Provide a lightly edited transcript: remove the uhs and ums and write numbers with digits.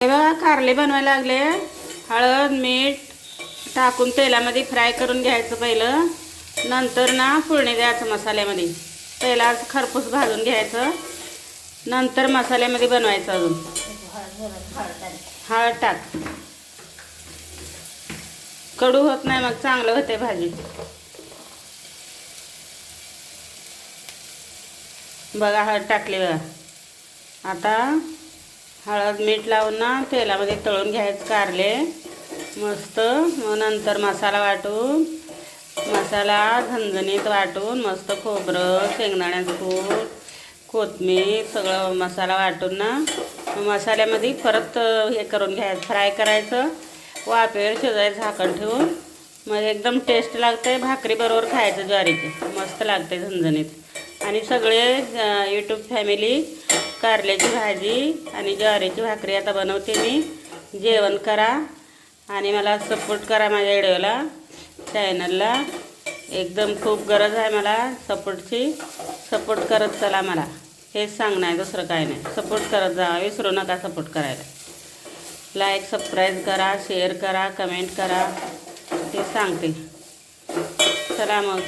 हे बघा कारले बनवायला लागले. हळद मीठ टाकून तेलामध्ये फ्राय करून घ्यायचं पहिलं. नंतर ना फोडणी द्यायचं मसाल्यामध्ये. पहिला खरपूस भाजून घ्यायचं, नंतर मसाल्यामध्ये बनवायचं. अजून हळद टाक. कडू होत नाही, मग चांगलं होते भाजी. बघा हळद टाकली बघा. आता हळद मीठ लावून ना तेलामध्ये तळून घ्यायचं कारले मस्त. मग नंतर मसाला वाटून, मसाला झणझणीत वाटून मस्त खोबरं, शेंगदाण्याचं कूट, कोथिंबीर सगळं मसाला वाटून ना मसाल्यामध्ये परत हे करून घ्यायचं, फ्राय करायचं. वाफेवर शिजायचं झाकण ठेवून. मग एकदम टेस्ट लागते. भाकरीबरोबर खायचं ज्वारीचे, मस्त लागते झणझणीत. आणि सगळे यूट्यूब फॅमिली कारल्याची भाजी आणि ज्वारीची भाकरी आता बनवते मी. जेवण करा आणि मला सपोर्ट करा माझ्या व्हिडिओला, चॅनलला. एकदम खूप गरज आहे मला सपोर्टची. सपोर्ट करत चला मला, हेच सांगणं आहे, दुसरं काय नाही. सपोर्ट करत जा, विसरू नका सपोर्ट करायला. लाईक सबस्क्राईब करा, शेअर करा, कमेंट करा, ते सांगते. चला मग.